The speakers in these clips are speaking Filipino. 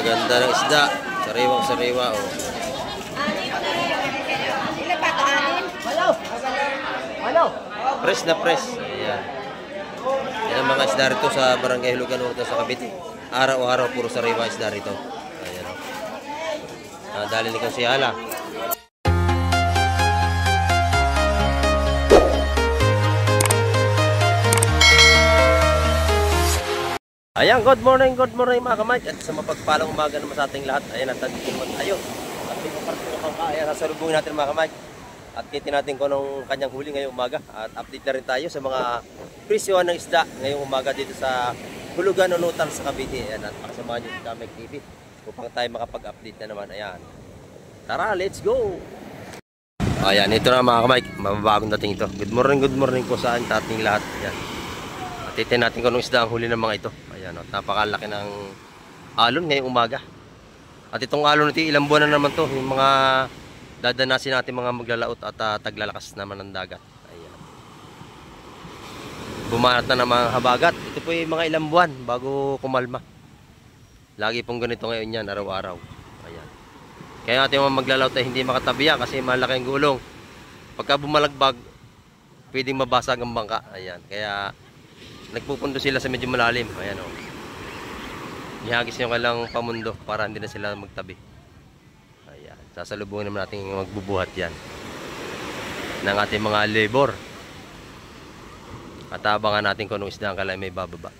Ganda ng isda. Sariwang sariwa. Oh. Ilan pa ito? Walo. Press na press. Ayan. Yan ang mga isda rito sa Barangay Hulugan Urta sa Cavite. Araw-araw puro sariwa isda rito. Ayan o. Dali ni si Hala. Ayan, good morning mga kamay. At sa mapagpalang umaga naman sa ating lahat. Ayan, nandito tayo. At may papartulong ka. Ayan, sasalubungin natin mga kamay. At kitin natin kung anong kanyang huli ngayong umaga. At update na rin tayo sa mga presyohan ng isda ngayong umaga dito sa Hulugan Unutal sa Cavite. Ayan, at pakasamahan nyo si Kamek TV upang tayo makapag-update na naman. Ayan. Tara, let's go! Ayan, ito na mga kamay. Mababagong dating ito. Good morning po sa ating lahat. Ayan. At titin natin kung anong isda ang huli ng mga ito. Ayan, at napakalaki ng alon ngayong umaga. At itong alon nito, ilang buwan na naman to. Yung mga dadanasin natin mga maglalaot at taglalakas naman ng dagat. Ayan. Bumanat na ng mga habagat. Ito po yung mga ilang buwan bago kumalma. Lagi pong ganito ngayon yan, araw-araw. Ayan. Kaya natin mga maglalaot ay hindi makatabi yan kasi malaki ang gulong. Pagka bumalagbag, pwedeng mabasag ang bangka. Ayan. Kaya nagpupundo sila sa medyo malalim. Ayan o. Ihagis yung kailang pamundo para hindi na sila magtabi. Ayan. Sasalubungin naman natin magbubuhat yan ng ating mga labor. At abangan natin kung anong isda ang kalay may bababa.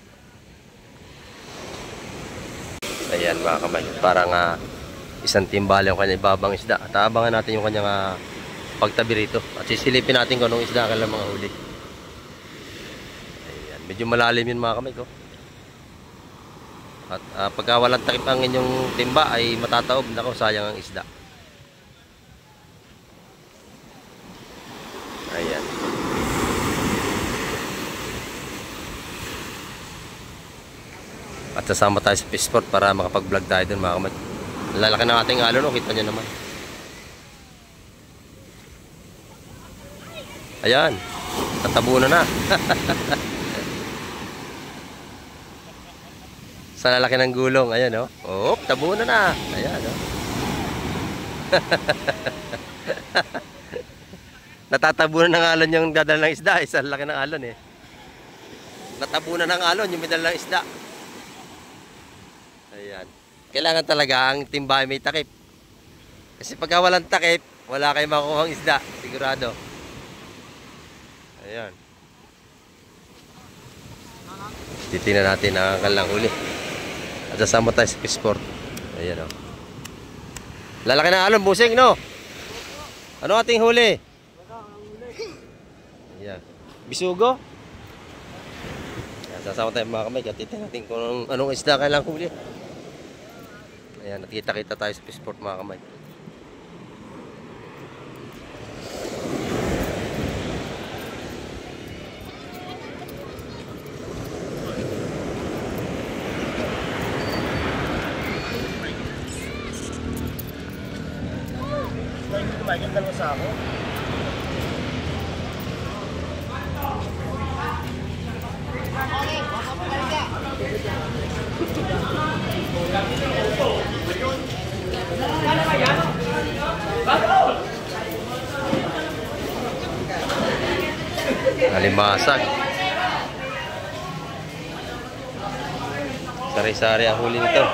Ayan mga kamay. Parang isang timbali yung kanyang babang isda. At abangan natin yung kanyang pagtabi rito. At sisilipin natin kung anong isda ang kalay mga huli. Medyo malalim yun mga kamay ko. At pagka walang takip ang inyong timba ay matataob. Nako, sayang ang isda. Ayan. At sasama tayo sa Fishport para makapag-vlog tayo dun mga kamay. Lalaki ng ating alon, no? Kita nyo naman. Ayan. Tatabunan na. Sa lalaki ng gulong, ayan o. Oh, tabunan na. Ayan o. Natatabunan ng alon yung dadala ng isda. Sa lalaki ng alon eh. Natabunan ng alon yung medal ng isda. Ayan. Kailangan talaga ang timba may takip. Kasi pagka walang takip, wala kayong makukuha ang isda. Sigurado. Ayan. Titingnan natin ang kalang huli. At sasama tayo sa Fishport. Ayan o. Lalaki na alon, busing, no? Ano ating huli? Ayan. Bisugo? Ayan, sasama tayo mga kamay. Titingnan natin kung anong isda kailang huli. Ayan, nakita-kita tayo sa Fishport mga kamay. Maganda mo sa ako. Alimasag. Sari-sari ang huli nito.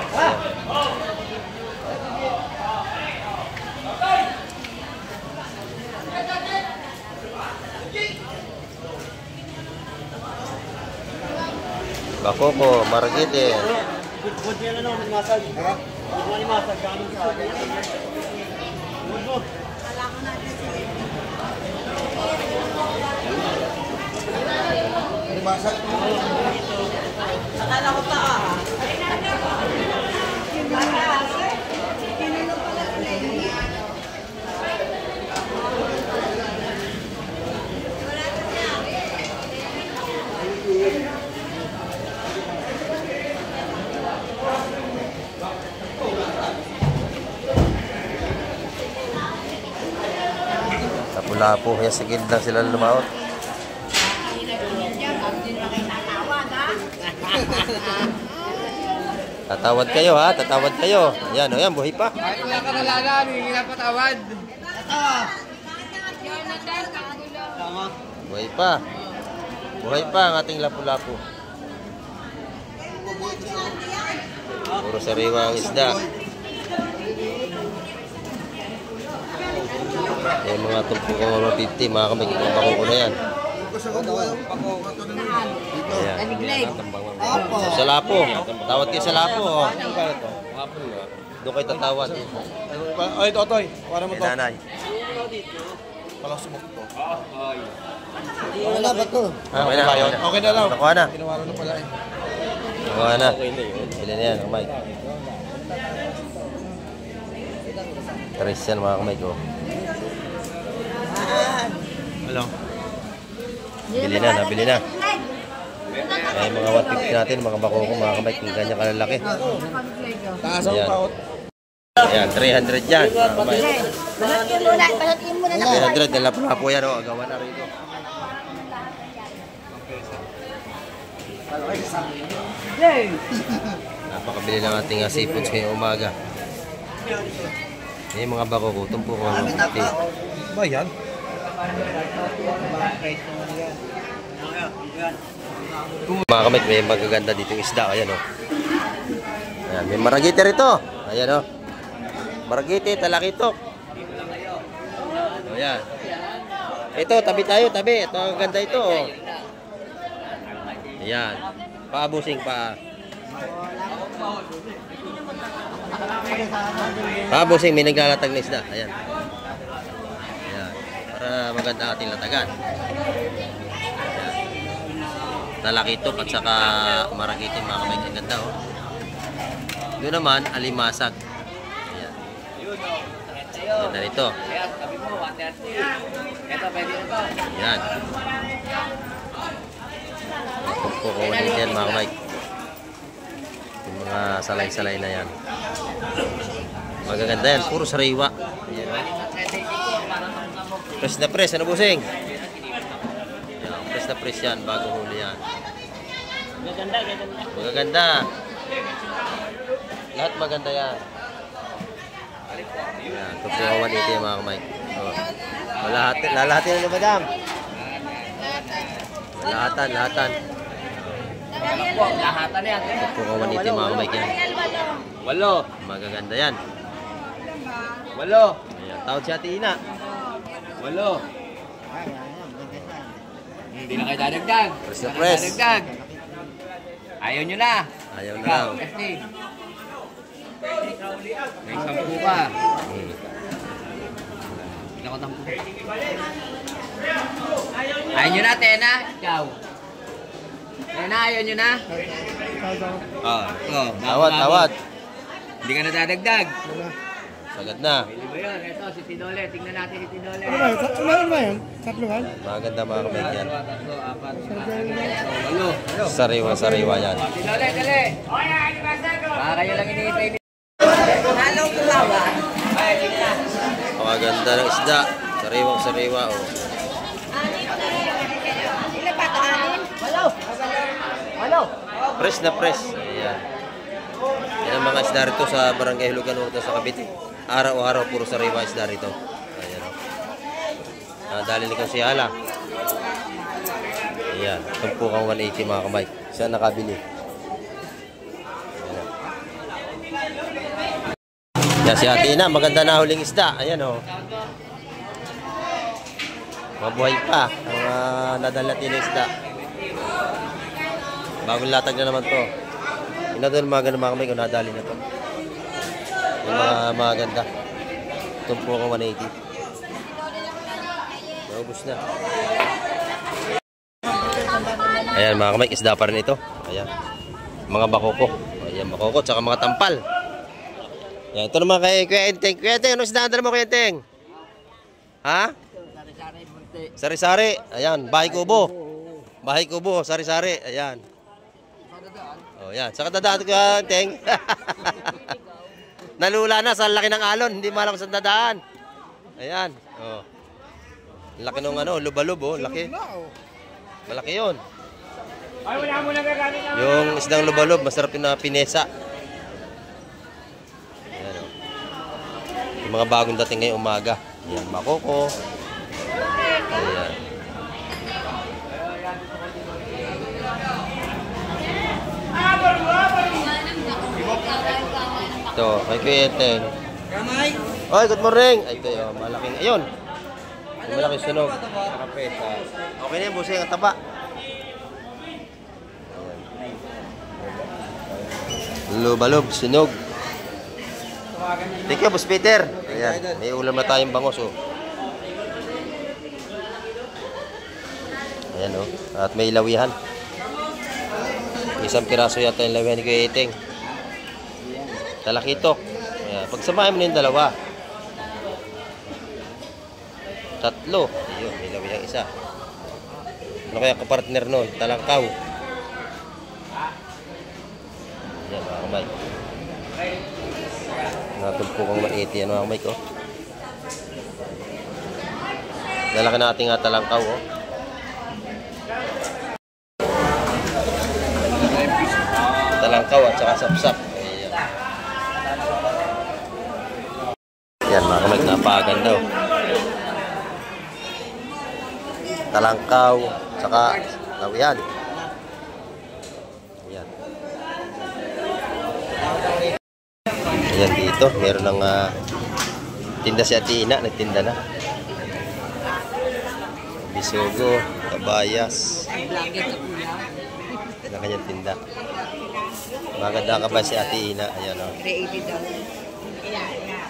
Bako po, maragite. Good niya na naman, masag. Ha? Good mo ni masag. Ganun sa akin. Good mo. Kala ko natin sila. Ano masag? Akala ko pa ha. Wala po, kaya sa gilid lang sila lumaot. Tatawad kayo ha, tatawad kayo. Ayan, o yan, buhay pa. Kahit wala ka nalalaan, hindi na patawad. Tama. Buhay pa. Buhay pa ang ating lapu-lapu. Puro sariwa ang isda. Yung mga tumpo ko mga 50, mga kamay, mga bako na yan. Ayan. Sa lapo. Tawad kayo sa lapo. Oh. Doon kayo tatawad. Ay, Totoy. Para mo to. Nanay. Palang sumok to. Wala ba to? Okay na. Okay na lang. Nakuha na. Tinawaro na pala eh. Nakuha na. Ilan na yan, kamay. Tres yan mga kamay ko. Hello. Bili na, nabili na. Ay, mga 150 natin, mga bako ko, mga kamay, kung ganyan kalalaki. Taas ang Ayan. paot. Ayan, 300 yan, mga kamay. Balatin mo na na. 300, dala pa po yan, o. Agawan na rito. Napakabili ng ating seafoods ngayong umaga. May mga bako ko, tumpo ko, 150. Ba yan? Mga kamay, may magaganda dito yung isda. Ayan, o. Ayan, may maragite rito. Ayan, o. Maragite, talakitok. Ayan. Ito, tabi tayo, tabi. Ito, ang ganda ito, o. Ayan. Paabusing pa. Paabusing, may naglalatag na isda. Ayan. Ayan. Para maganda ating latagan. Talakitok at saka maragite, mga kamay, ang ganda, oh. Doon naman, alimasag. Ayan. Ganda nito. Ayan. Kukunin yan, mga kamay. Yung mga salay-salay na yan. Magaganda yan, puro sariwa. Ayan. Press na press, ano busing? Press na press yan, bago huli yan. Magaganda. Lahat maganda yan. Yan, ito po ang 180 yung mga kamay. Oh. Lalahatin na ni madam. Lahatan. Lahatan yan. Ito po ang 180 mga kamay yan. Walo. Magaganda yan. Walo. Ayan, tawad si Ate Ina. Walo. Hindi na kayo dadagdag. Press na press. Dadagdag. Ayaw nyo na. Ayaw na Ikaw, raw. Esty. May 10 ka. Hindi ako 10. Ayaw nyo na, Tena. Ikaw. Tena, ayaw nyo na. Ito. Tawad. Hindi ka na dadagdag. Sagad na. Pwede ba yun? Ito, si Tinole. Tingnan natin si Tinole. Ano ba yan? Tatluhan? Maganda mga kamay yan. Dalawa, tatlo, apat, lima, 8. Sariwa yan. Tinole, dali. Baka kayo lang iniintay ni... Halong kulawa. Maganda ng isda. Sariwang-sariwa, oh. Ilan pa ito? 6? Walo. Press na press. Ayan. Yan ang mga isda rito sa Barangay Hulugan Urta sa Cavite. Araw-araw puro sariwa isda rito. Ayan, oh. Dali ni kong si Hala. Ayan. Tumpo kang 180 mga kamay. Siya nakabili. Ayan. Yan si Ate Ina. Maganda na huling isda. Ayan, oh. Mabuhay pa ang nadala natin ng isda. Bagong latag na naman to. Ina doon mga ganun mga kamay kung nadali na to. Yung mga ganda. Tumpo ko 180. Naubos na. Ayan mga kamay, isda pa rin ito. Ayan. Mga bakoko. Ayan bakoko, tsaka mga tampal. Ayan, ito naman kay Kuya Enteng. Kuya Enteng, anong isda na mo Kuya Enteng? Ha? Sari-sari. Ayan, bahay kubo. Bahay kubo, sari-sari. Ayan. Oh, yan. Sa kadadaan ko yan, Teng. Nalula na sa laki ng alon. Hindi malam sa dadaan. Ayan. Oh. Laki ng ano, lubalub, oh. Laki. Malaki yun. Yung isdang lubalub, masarap yung na pinesa. Yung mga bagong dating ngayong umaga. Ayan, makoko. Ayan. Ito, kay Kuya Eteng. Oy, good morning. Ay, ito yung malaking, ayun. Yung malaking sunog. Nakapesa. Okay na yung busing ang taba. Lubalob, sunog. Thank you, Boss Peter. Ayan, may ulam na tayong bangos, oh. Ayan, oh. At may lawihan. Isang piraso yata yung lawihan ni Kuya Eteng. Talakito. Ayan, pagsamahin mo na yung dalawa. Tatlo. Ayun, may lawihang isa. Ano kaya kapartner nun? Talangkaw. Ayan, mga kamay. Natulpo kong maliit yan, mga kamay ko. Lalaki natin nga talangkaw, oh. Talangkaw at saka sapsap. Ayan. Yan, mga kamay, napakaganda, oh. Talangkaw, saka lawihan. Ayan. Ayan dito, meron ng tinda si Ate Ina, nagtinda na. Bisugo, kabayas. Na kanyang tinda. Maganda ka ba si Ate Ina? Ayan, o. 380 daw.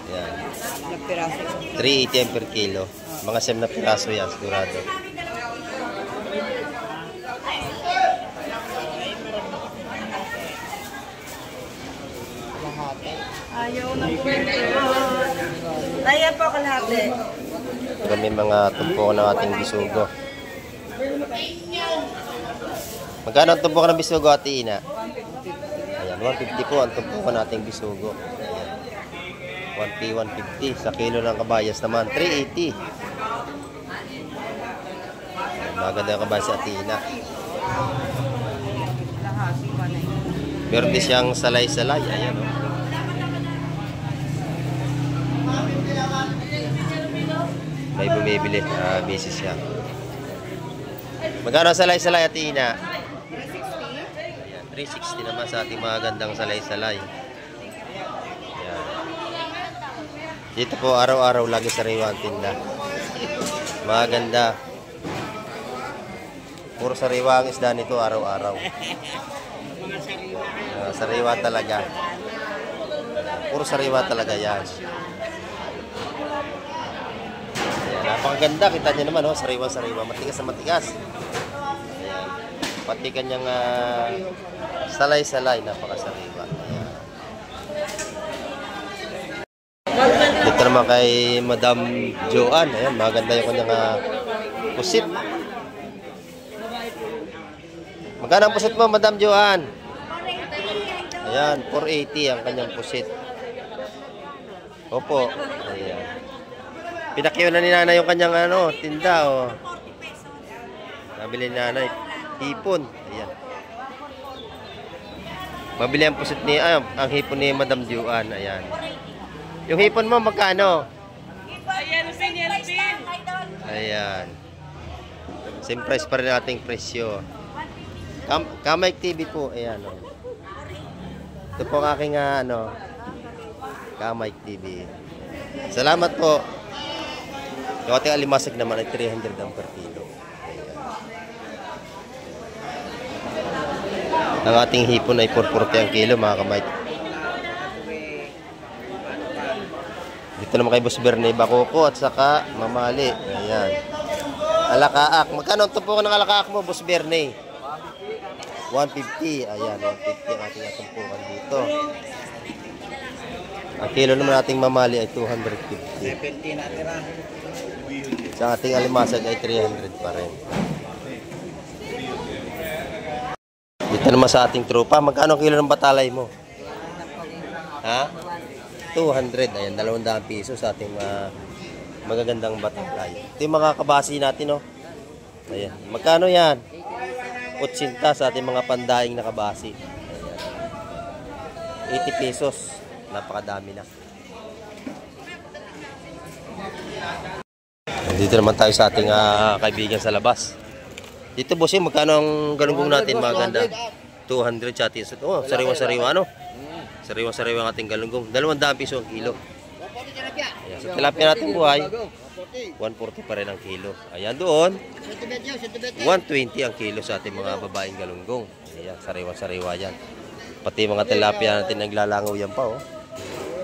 Ayan. 380 Nagpiraso. per kilo. Mga 7 na piraso yan, sigurado. Ayaw na po. Kaya po kalahati. Kami mga tumpukan ng ating bisugo. Magkano ang tumpukan ng bisugo, Ate Ina? Ayan, 150 po ang tumpukan nating bisugo. Ayan. 150. Sa kilo ng kabayas naman, 380. Ayan, maganda yung kabayas si Ate Ina. Meron din siyang salay-salay. Ayan, o. May bumibili. Busy siya. Magkano salay-salay, Ate Ina? 360 naman sa ating mga gandang salay-salay. Ayan. Dito po araw-araw lagi sariwa ang tinda. Mga ganda. Puro sariwa ang isda nito araw-araw. Sariwa talaga. Puro sariwa talaga yan. Ayan. Napakaganda. Kita nyo naman, oh, sariwa-sariwa. Matigas na matigas. Ayan. Pati kanyang salay-salay, napakasariwa. Dito naman kay Madam Joanne. Ayan, maganda yung kanyang pusit. Magkano ang pusit mo, Madam Joanne? Ayan, 480 ang kanyang pusit. Opo. Ayan. Pinakyaw na ni Nanay yung kanyang tinda, oh. Nabili ni Nanay. Hipon. Ayan. Mabili ang pusit ni, ang hipon ni Madam Joanne. Ayan. Yung hipon mo, magkano? Ayan. Same price pa rin ating presyo. Kamay TV po. Ayan, oh. Ito po ang aking, Kamay TV. Salamat po. Yung ating alimasag naman ay 300 ang per kilo. Ang ating hipon ay 440 ang kilo, mga kamay. Dito naman kay Boss Bernie, bakoko at saka mamali. Ayan. Alakaak. Magkano ang tumpukan ng alakaak mo, Boss Bernie? 150. Ayan, 150 ang ating tumpukan dito. Ang kilo naman ating mamali ay 250. 70 natira. Sa ating alimasag ay 300 pa rin. Dito naman sa ating tropa, magkano ang kilo ng batalay mo? Ha? 200. Ayan, 200 piso sa ating magagandang batalay. Ito yung mga kabasi natin, oh. Ayan. Magkano yan? 80 sa ating mga pandaing na kabasi. Ayan. 80 pesos. Napakadami na. Dito naman tayo sa ating kaibigan sa labas. Dito bossing, magkano ang galunggong natin maganda? 200 sa atin. Oh, sariwa-sariwa ano? Sariwa-sariwa ang ating galunggong. 200 piso ang kilo. Ayan, sa tilapia natin buhay, 140 pa rin ang kilo. Ayan doon, 120 ang kilo sa ating mga babaeng galunggong. Ayan, sariwa-sariwa yan. Pati mga tilapia natin naglalangaw yan pa oh.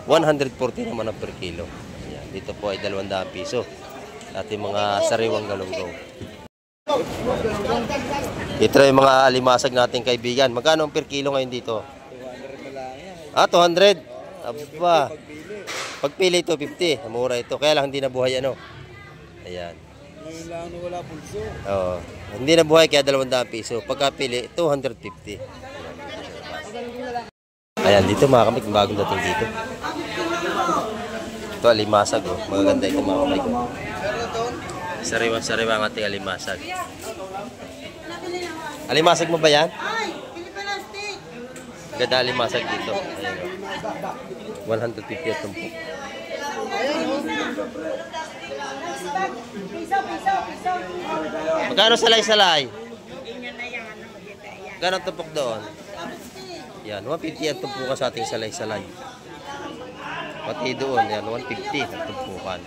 140 naman ang per kilo. Ayan, dito po ay 200 piso. Ating mga sariwang galunggong. Ito yung mga alimasag nating kaibigan. Magkano ang per kilo ngayon dito? 200. Aba. Pagpili ito 50. Mura ito. Kaya lang hindi nabuhay ano. Ayan. Ngayon lang wala pulso. Oo. Hindi nabuhay kaya 200 piso. Pagkapili 250. Ayan dito mga kamig. Bagong dating dito. Ito alimasag oh. Magaganda ito mga kamig. Sariwa-sariwa ang ating alimasag. Alimasag mo ba yan? Ay, pinipalastik. Ganda alimasag dito. Ayan, 150 at tumpok. Piso. Magkano salay-salay? Magkano ang tumpok doon? Yan, 150 ang tumpukan sa ating salay-salay. Pati doon, yan, 150 ang tumpukan.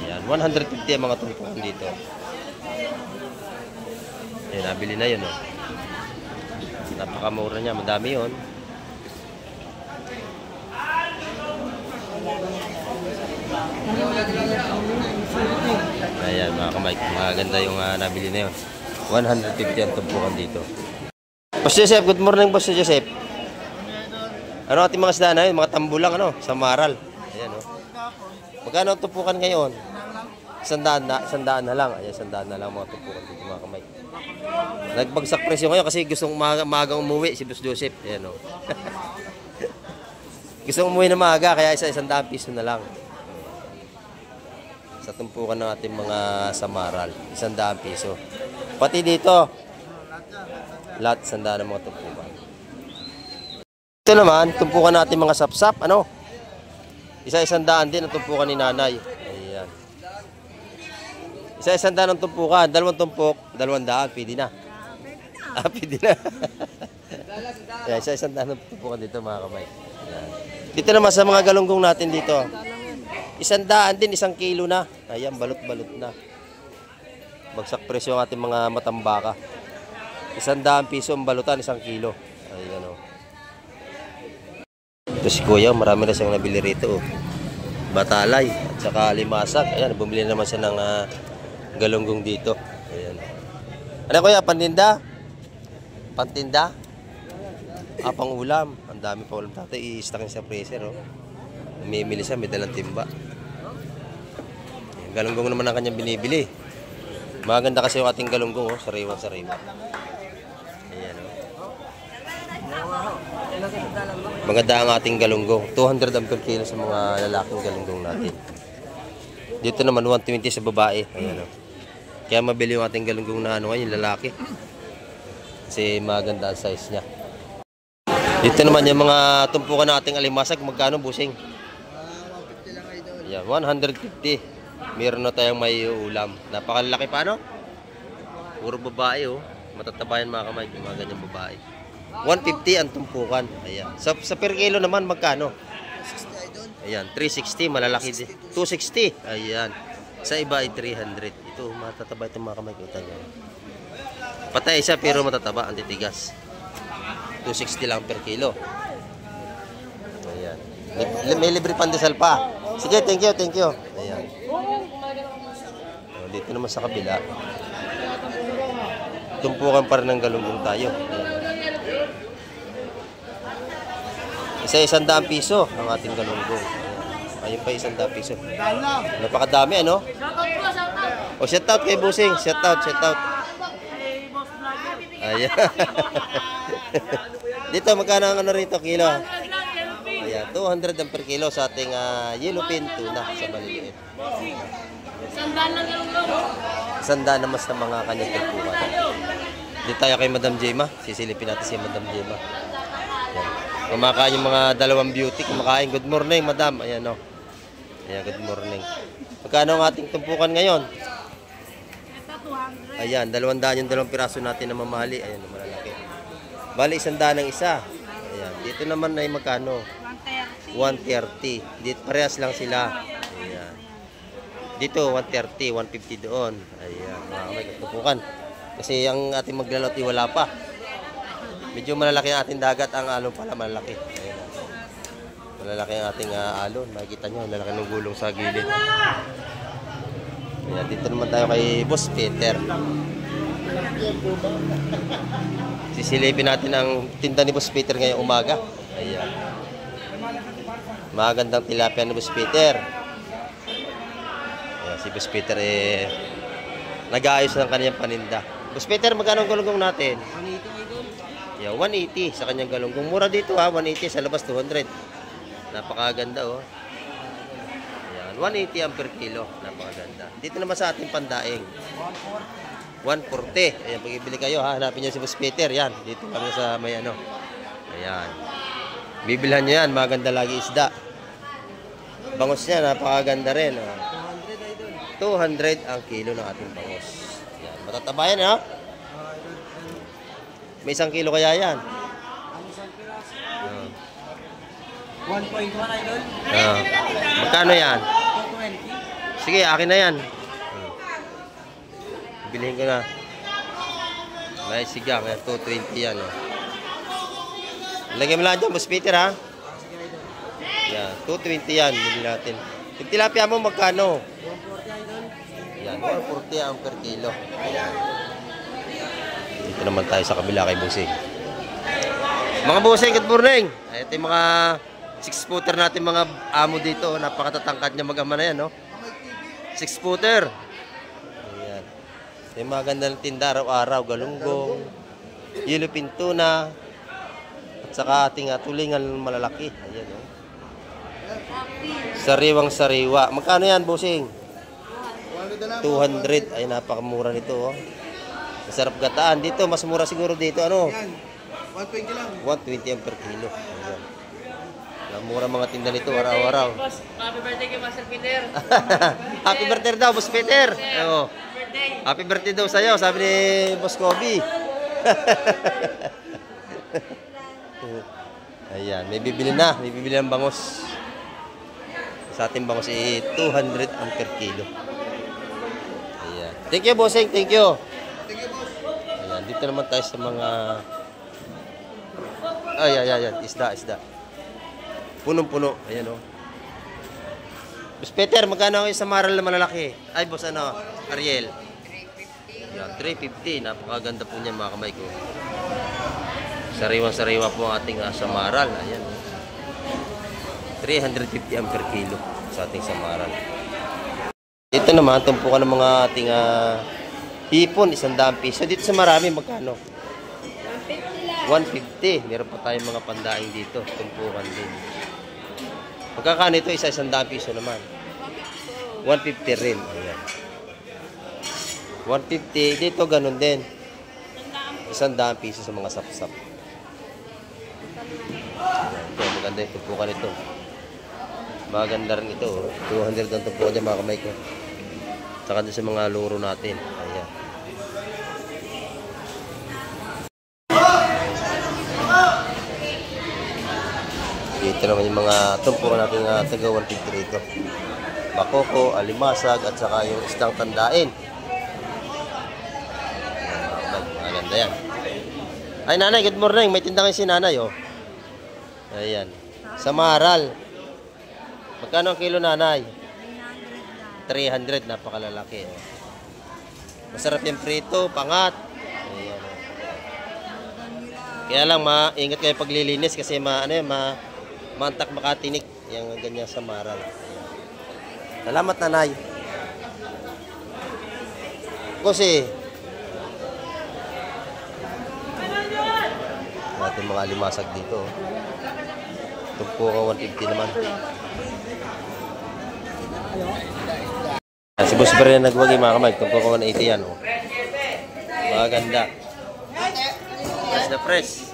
Yan, 150 ang mga tumpukan dito. Ayan, nabili na yun, oh. Napakamura niya, madami yun. Ayan, mga kamay, maganda yung nabili na yun. 150 ang tumpukan dito. Boss Joseph, good morning, Boss Joseph. Ano ating mga isda na yun? Mga tambulang, ano? Sa Maral. Ayan, oh. Magkano ang tumpukan ngayon? 100 na lang. Ayan, 100 na lang mga tumpukan dito, mga kamay. Nagbagsak presyo ngayon kasi gustong maagang umuwi si Boss Joseph. Ayan, oh. Gustong umuwi na maaga, kaya 100 piso na lang. Sa tumpukan ng ating mga samaral, 100 piso. Pati dito, lahat 100 ng mga tumpukan. Ito naman, tumpukan natin mga sapsap, ano? 100 din ang tumpukan ni nanay. Ayan. 100 ang tumpukan, 2 tumpok, 200, pwede na. Pwede na. Ayan, 100 ang tumpukan dito mga kamay. Ayan. Dito naman sa mga galunggong natin dito. 100 din, 1 kilo na. Ayan, balot-balot na. Bagsak presyo ang ating mga matambaka. 100 piso ang balutan, 1 kilo. Ayan o. Ito si Kuya, marami na siyang nabili rito. Oh. Batalay at saka limasag. Ayan, bumili naman siya ng galunggong dito. Ayan. Ano Kuya, pantinda? Pantinda? Pang ulam. Ang dami pa ulam tatay. I-stockin sa freezer. Oh. Namimili siya, may dalang timba. Ayan, galunggong naman ang kanyang binibili. Maganda kasi yung ating galunggong. Oh. Sariwa-sariwa. Ayan. Oh. Maganda ang ating galunggong. 200 ang per kilo sa mga lalaking galunggong natin. Dito naman 120 sa babae. Ayan, oh. Kaya mabili yung ating galunggong na ano ngayon, lalaki. Kasi maganda ang size niya. Dito naman yung mga tumpukan ng ating alimasag. Magkano busing? 150 lang idol. Ayan, 150. Meron na tayong may ulam. Napakalaki pa, no? Puro babae, oh. Matataba yan mga kamay. Yung mga ganyang babae. 150 ang tumpukan. Ayan. Sa per kilo naman, magkano? 60 idol. Ayan, 360. Malalaki din. 260. Ayan. Sa iba ay 300. Ito, matataba itong mga kamay. Kita nyo. Patay siya pero matataba. Ang titigas. 260 lang per kilo. Ayan. May libre pandesal pa. Sige, thank you, thank you. Ayan. Dito naman sa kabila. Tumpukan pa rin ng galunggong tayo. Isa 100 piso ang ating galunggong. Ayun pa 100 piso. Napakadami ano? O shout out kay Busing. Shout out. Ayan. Dito magkano ang ano rito kilo? Ayan, 200 ang per kilo sa ating yellowfin tuna sa maliliit. 100 lang galunggong. 100 naman sa mga kanyang tumpukan. Dito tayo kay Madam Jema. Sisilipin natin si Madam Jema. Ayan. Kumakain yung mga dalawang beauty. Kumakain. Good morning, Madam. Ayan o. Ayan, good morning. Magkano ang ating tumpukan ngayon? Ito, 200. Ayan, 200 yung dalawang piraso natin na mamali. Ayan, malalaki. Bali, 100 ang isa. Ayan, dito naman ay magkano? 130. 130. Dito, parehas lang sila. Ayan. Dito, 130, 150 doon. Ayan, may tumpukan. Kasi ang ating maglalot, wala pa. Medyo malalaki ang ating dagat. Ang alon pala, malalaki. Ayan. Malalaki ang ating alon. Makikita nyo, malalaki ng gulong sa gilid. Ayan, dito naman tayo kay Boss Peter. Sisilipin natin ang tinda ni Boss Peter ngayong umaga. Ayan. Magandang tilapia ni Boss Peter. Ayan, si Boss Peter nag-aayos ng kanyang paninda. Boss Peter, magkano ang galunggong natin? 180. Yeah, 180 sa kanyang galunggong. Mura dito ha, 180 sa labas 200. Napakaganda oh. Ayan, 180 ang per kilo. Napakaganda. Dito naman sa ating pandaing. 140. Ayan, pag-ibili kayo ha, hanapin niyo si Boss Peter. Yan, dito kami sa may ano. Ayan. Bibilhan niyo yan, maganda lagi isda. Bangos niya, napakaganda rin. Oh. 200 ang kilo ng ating bangos. Ayan, matataba yan ha. May 1 kilo kaya yan. 1.1 idol. Magkano yan? 220. Sige, akin na yan. Bilhin ko na. May siga, kaya 220 yan. Lagyan mo lang dyan, Boss Peter ha. Yan, 220 yan. Bilhin natin. Yung tilapia mo, magkano? 140 idol. Yan, 140 ang per kilo. Ayan. Dito naman tayo sa kabila kay Busing. Mga Busing, good morning. Ito yung mga 6-footer natin mga amo dito. Napakatatangkad niya mag-ama na yan, no? 6-footer. Ayan. Ito yung maganda ng tinda araw-araw. Galunggong, yellow pintuna, at saka ating tulingan malalaki. Ayan, no? Sariwang-sariwa. Magkano yan, Busing? 200. Ay, napakamura nito, oh. Masarap gataan. Dito, mas mura siguro dito. Ano? 120 lang. 120 ang per kilo. Ayan. Mura mga tinda nito araw-araw. Happy birthday kay Master Peter. Happy birthday daw, Boss Peter. Oo. Happy birthday daw sa'yo, sabi ni Boss Kobe. Ayan, may bibili na. May bibili ng bangos. Sa ating bangos 200 ang per kilo. Ayan. Thank you, Bossing. Thank you. Ayan, dito naman tayo sa mga... Ay. Isda. Punong-puno. Ayan, oh. Boss Peter, magkano kayo sa maral na malalaki? Ay, boss, ano? Ariel. 350. Yan, 350. Napakaganda po niyan, mga kamay ko. Sariwang-sariwa po ang ating samaral. Ayan, oh. 350 ang per kilo sa ating samaral. Dito naman, tumpukan ng mga ating hipon, 100 piso. Dito sa marami, magkano? 150. Meron pa tayong mga pandaing dito. Tumpukan din. Magkakano ito? 100 piso naman. 150 rin. Ayan. 150. Dito ganun din. 100 piso sa mga sapsap. Ayan. Maganda yung tumpukan ito. Maganda rin ito. 200 ang tumpukan dyan, mga kamay ko. Saka doon sa mga luro natin. Ayan. Dito naman yung mga tumpukan natin taga 150 rito. Makoko, alimasag, at saka yung isdang tandain. Maganda yan. Ay, nanay, good morning. May tinda kayo si nanay, oh. Ayan. Sa maral. Magkano ang kilo, nanay? 300. Napakalalaki, oh. Masarap yung prito, pangat. Ayan, oh. Kaya lang, ingat kayo paglilinis kasi mantak makatinik yung ganyan sa maral. Ayan. Salamat, nanay. Kasi natin mga limasag dito. Tumpo ka 150 naman. Si Boss Beren nagwagi, mga kamay. Tumpo ka 180 yan, oh. Maganda. That's the press.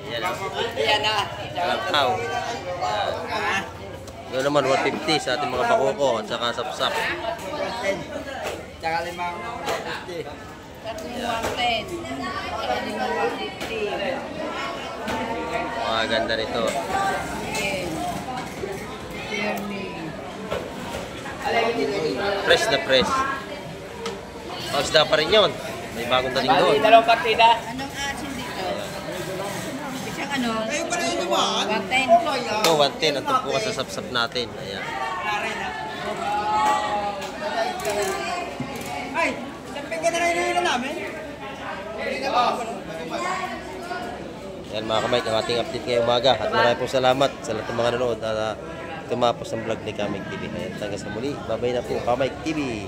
Yan, oh. Lantaw. Ito naman 150 sa ating mga bakoko at saka sapsap. Tsaka 550. Tatlong 110. Saka 150. Mga ganda nito. Fresh na fresh. Pagsda pa rin yun. May bagong dating doon. Dalawang partida. Anong asin dito? Isang ano? 110. Ito 110 ang tumpukan sa sapsap natin. Ayan. Ay, samping ka na rin nila namin. Ayan mga kamay, ang ating update ngayong umaga. At maraming pong salamat sa lahat ng mga nanonood na tumapos ng vlog ni Kamig TV. Ayan, hanggang sa muli. Babay na po, Kamig TV.